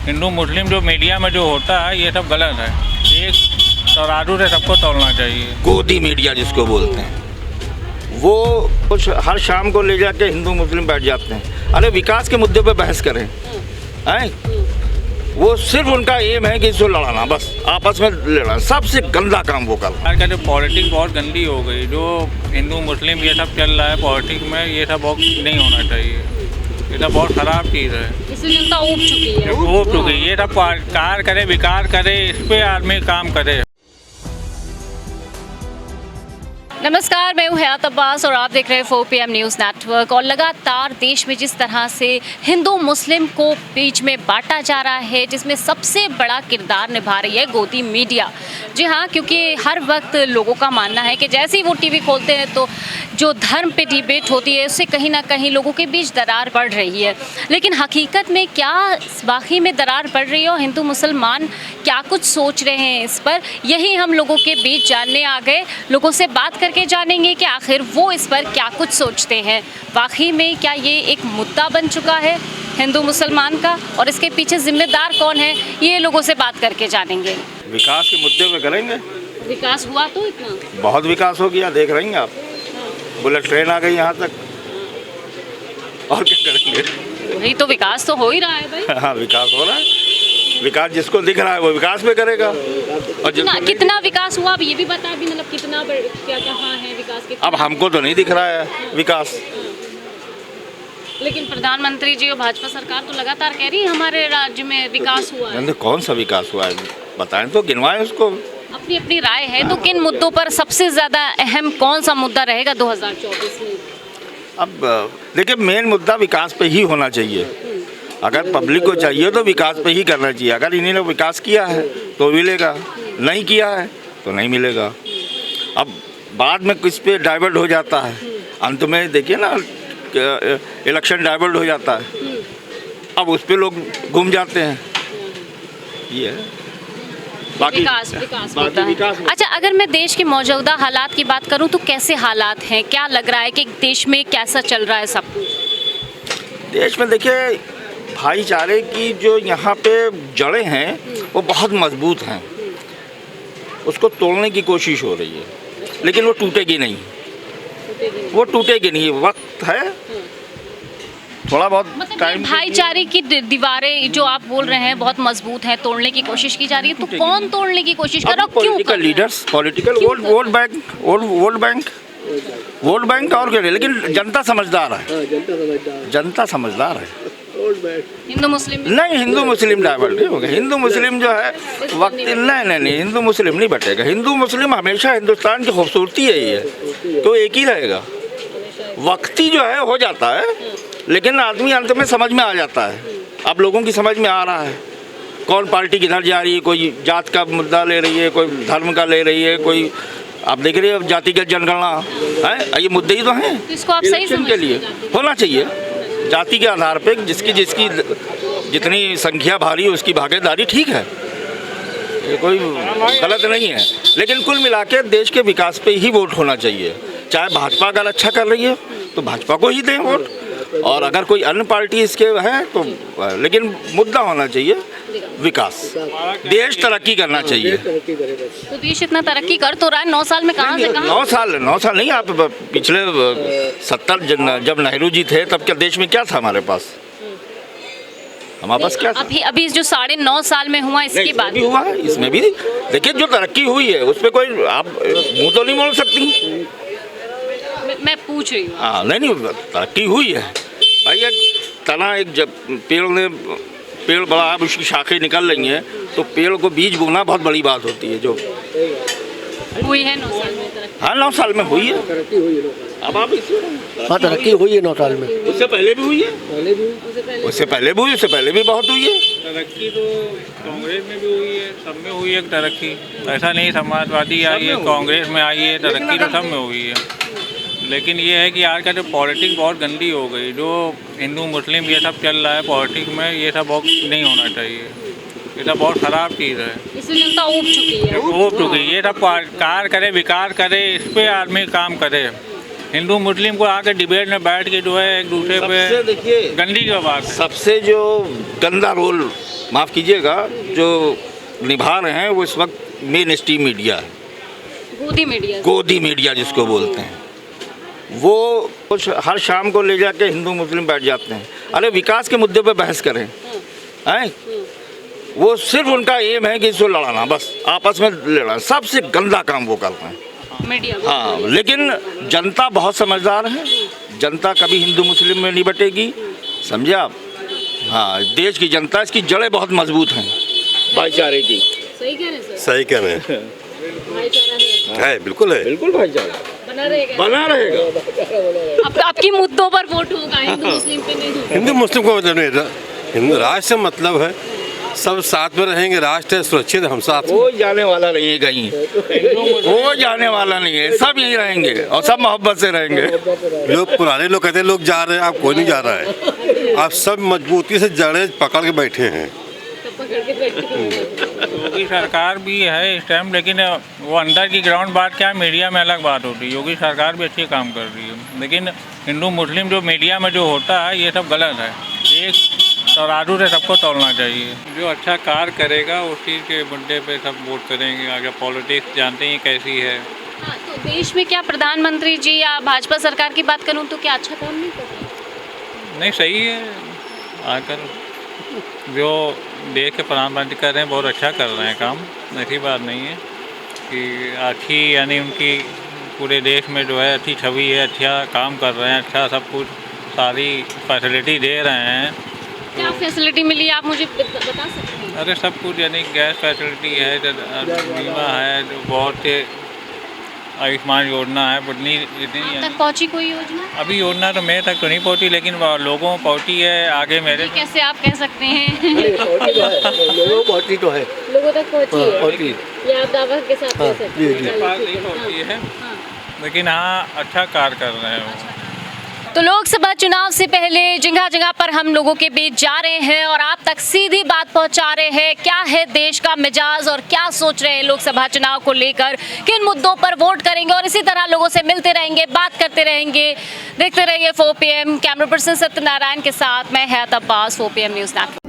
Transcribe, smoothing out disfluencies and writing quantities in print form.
हिंदू मुस्लिम जो मीडिया में जो होता है ये सब गलत है। एक तराजू से सबको तोलना चाहिए। गोदी मीडिया जिसको बोलते हैं, वो कुछ हर शाम को ले जाके हिंदू मुस्लिम बैठ जाते हैं। अरे विकास के मुद्दे पे बहस करें, हैं? वो सिर्फ उनका एम है कि इसको लड़ाना, बस आपस में लड़ाना। सबसे गंदा काम वो कर। यार कहते पॉलिटिक्स बहुत गंदी हो गई। जो हिंदू मुस्लिम ये सब चल रहा है पॉलिटिक्स में, ये सब बहुत नहीं होना चाहिए। ये सब बहुत ख़राब चीज़ है। इससे जनता ऊब चुकी है। ऊब चुकी है। ये सब कार्य करे, विकार करे, इस पे आदमी काम करे। नमस्कार, मैं हूँ हयात अब्बास और आप देख रहे हैं 4 PM न्यूज़ नेटवर्क। और लगातार देश में जिस तरह से हिंदू मुस्लिम को बीच में बांटा जा रहा है, जिसमें सबसे बड़ा किरदार निभा रही है गोदी मीडिया। जी हाँ, क्योंकि हर वक्त लोगों का मानना है कि जैसे ही वो टीवी खोलते हैं तो जो धर्म पे डिबेट होती है उससे कहीं ना कहीं लोगों के बीच दरार पड़ रही है। लेकिन हकीकत में क्या वाकई में दरार पड़ रही है और हिंदू मुसलमान क्या कुछ सोच रहे हैं इस पर, यही हम लोगों के बीच जानने आ गए। लोगों से बात करके जानेंगे कि आखिर वो इस पर क्या कुछ सोचते हैं। वाकई में क्या ये एक मुद्दा बन चुका है हिंदू मुसलमान का, और इसके पीछे जिम्मेदार कौन है, ये लोगों से बात करके जानेंगे। विकास के मुद्दे पे करेंगे। विकास हुआ तो इतना बहुत विकास हो गया, देख रही हैं आप। बुलेट ट्रेन आ गई यहाँ तक, और क्या करेंगे? वही तो विकास तो हो ही रहा है भाई। हाँ, विकास हो रहा है। विकास जिसको दिख रहा है वो विकास में करेगा। और कितना विकास हुआ अब ये भी बता भी, मतलब कितना क्या कहाँ है विकास के? अब हमको तो नहीं दिख रहा है विकास। लेकिन प्रधानमंत्री जी और भाजपा सरकार तो लगातार कह रही है हमारे राज्य में विकास हुआ है। कौन सा विकास हुआ है बताएं तो, गिनवाएं उसको। अपनी अपनी राय है तो किन मुद्दों पर सबसे ज्यादा अहम कौन सा मुद्दा रहेगा 2024 में? अब देखिए, मेन मुद्दा विकास पे ही होना चाहिए। अगर पब्लिक को चाहिए तो विकास पे ही करना चाहिए। अगर इन्होंने विकास किया है तो मिलेगा, नहीं किया है तो नहीं मिलेगा। अब बाद में किस पे डाइवर्ट हो जाता है, अंत में देखिए ना, इलेक्शन डाइवर्ट हो जाता है, अब उस पे लोग घूम जाते हैं। ये है बाकी विकास होता है। अच्छा, अगर मैं देश के मौजूदा हालात की बात करूं तो कैसे हालात हैं? क्या लग रहा है कि देश में कैसा चल रहा है सब कुछ? देश में देखिए, भाईचारे की जो यहाँ पे जड़ें हैं वो बहुत मजबूत हैं। उसको तोड़ने की कोशिश हो रही है, लेकिन वो टूटेगी नहीं। वो टूटेगी नहीं, वक्त है, थोड़ा बहुत मतलब टाइम। भाईचारे की दीवारें जो आप बोल रहे हैं बहुत मजबूत है, तोड़ने की कोशिश की जा रही है, तो कौन तोड़ने की कोशिश कर रहा है? Political leaders, political vote bank और क्या, लेकिन जनता समझदार है। जनता समझदार है। हिंदू मुस्लिम नहीं, हिंदू मुस्लिम डाइवर्ट नहीं होगा। हिंदू मुस्लिम जो है वक्त नहीं, हिंदू मुस्लिम नहीं बटेगा। हिंदू मुस्लिम हमेशा हिंदुस्तान की खूबसूरती है, ये तो एक ही रहेगा। वक्ती जो है हो जाता है, लेकिन आदमी अंत में समझ में आ जाता है। अब लोगों की समझ में आ रहा है कौन पार्टी किधर जा रही है। कोई जात का मुद्दा ले रही है, कोई धर्म का ले रही है, कोई आप देख रहे हैं जातिगत जनगणना है। ये मुद्दे ही तो हैं। इसको आप सही के लिए होना चाहिए। जाति के आधार पे जिसकी जितनी संख्या भारी है उसकी भागीदारी ठीक है, ये कोई गलत नहीं है। लेकिन कुल मिला के देश के विकास पे ही वोट होना चाहिए। चाहे भाजपा अगर अच्छा कर रही है तो भाजपा को ही दें वोट, और अगर कोई अन्य पार्टी इसके है तो, लेकिन मुद्दा होना चाहिए विकास। देश तरक्की करना चाहिए। तो देश इतना तरक्की कर तो रहा है, 9 साल में कहाँ से कहाँ? 9 साल नहीं, आप पिछले 70 जब नेहरू जी थे तब क्या देश में क्या था हमारे पास? हमारे पास क्या था? अभी जो 9.5 साल में हुआ इसकी बात हुआ है। इसमें भी देखिए जो तरक्की हुई है उस पर कोई आप मुँह तो नहीं बोल सकती। मैं पूछ रही हूँ। हाँ, नहीं, तरक्की हुई है भाई। एक तना, एक जब पेड़ बड़ा है, उसकी शाखें निकल रही हैं, तो पेड़ को बीज बोना बहुत बड़ी बात होती है। जो हुई है 9 साल में तरक्की। हाँ, 9 साल में हुई है। अब आप हाँ, तरक्की हुई है 9 साल में। उससे पहले भी हुई है, उससे पहले भी बहुत हुई है तरक्की। तो कांग्रेस में भी हुई है, सब में हुई है तरक्की। ऐसा नहीं समाजवादी आई है, कांग्रेस में आई है, तरक्की तो सब में हुई है। लेकिन ये है कि आज का जो पॉलिटिक्स बहुत गंदी हो गई। जो हिंदू मुस्लिम ये सब चल रहा है पॉलिटिक्स में, ये सब बहुत नहीं होना चाहिए। ये सब बहुत ख़राब चीज़ है। इससे जनता ऊब चुकी है। ऊब चुकी है। ये सब कार्य करे, विकार करे, इस पे आदमी काम करे। हिंदू मुस्लिम को आकर डिबेट में बैठ के जो है एक दूसरे सबसे पे देखिए गंदी जो बात है। सबसे जो गंदा रोल, माफ़ कीजिएगा, जो निभा रहे हैं वो इस वक्त मेन स्ट्रीम मीडिया है, गोदी मीडिया जिसको बोलते हैं। वो कुछ हर शाम को ले जाके हिंदू मुस्लिम बैठ जाते हैं, अरे विकास के मुद्दे पे बहस करें हैं। वो सिर्फ उनका एम है कि इसको लड़ाना, बस आपस में लड़ाना, सबसे गंदा काम वो करते हैं मीडिया। हाँ, लेकिन जनता बहुत समझदार है, जनता कभी हिंदू मुस्लिम में नहीं बटेगी, समझे आप। हाँ, देश की जनता, इसकी जड़ें बहुत मजबूत हैं भाईचारे की। सही कह रहे हैं सर। सही कह रहे हैं, भाईचारा है बिल्कुल है। बिल्कुल भाईचारा बना रहेगा। अब आपकी मुद्दों पर वोट होगा, हिंदू मुस्लिम पे नहीं होगा। हिंदू मुस्लिम को मतलब नहीं, हिंदू राष्ट्र से मतलब है सब साथ में रहेंगे, राष्ट्र है सुरक्षित, हम साथ में। वो जाने वाला नहीं है कहीं, वो जाने वाला नहीं है, सब यहीं रहेंगे और सब मोहब्बत से रहेंगे। लोग पुराने लोग कहते हैं लोग जा रहे हैं, आप कोई नहीं जा रहा है, आप सब मजबूती से जड़ें पकड़ के बैठे हैं। योगी सरकार भी है इस टाइम, लेकिन वो अंदर की ग्राउंड बात क्या है, मीडिया में अलग बात होती है। योगी सरकार भी अच्छी काम कर रही है, लेकिन हिंदू मुस्लिम जो मीडिया में जो होता है ये सब गलत है। एक तराजू से सबको तोलना चाहिए, जो अच्छा कार्य करेगा उसी के मुद्दे पे सब वोट करेंगे। आगे पॉलिटिक्स जानते ही कैसी है। हाँ, तो देश में क्या प्रधानमंत्री जी या भाजपा सरकार की बात करूं तो क्या अच्छा काम नहीं कर रहे? नहीं, सही है, आकर जो देश के प्रधानमंत्री कर रहे हैं बहुत अच्छा कर रहे हैं काम, ऐसी बात नहीं है कि अच्छी, यानी उनकी पूरे देश में जो है अच्छी छवि है, अच्छा काम कर रहे हैं, अच्छा सब कुछ सारी फैसिलिटी दे रहे हैं। क्या फैसिलिटी मिली है, आप मुझे बता सकते हैं? अरे सब कुछ, यानी गैस फैसिलिटी है, बीमा है, जो बहुत से आयुष्मान योजना है, इतनी आप तक पहुंची कोई योजना? अभी योजना तो मेरे तक तो नहीं पहुंची, लेकिन लोगों को पहुंची है आगे मेरे। कैसे आप कह सकते हैं? लोगों पहुंची तो है, लोगों तक पहुंची है, पहुंची। ये आप दावा के साथ कह सकते हैं? मेरे पास नहीं पहुंची है, लेकिन हाँ अच्छा कार्य कर रहे हैं वो। तो लोकसभा चुनाव से पहले जगह जगह पर हम लोगों के बीच जा रहे हैं और आप तक सीधी बात पहुंचा रहे हैं, क्या है देश का मिजाज और क्या सोच रहे हैं लोकसभा चुनाव को लेकर, किन मुद्दों पर वोट करेंगे, और इसी तरह लोगों से मिलते रहेंगे, बात करते रहेंगे। देखते रहिए 4 PM। कैमरा पर्सन सत्यनारायण के साथ मैं हयात अब्बास, 4 PM न्यूज़ नेटवर्क।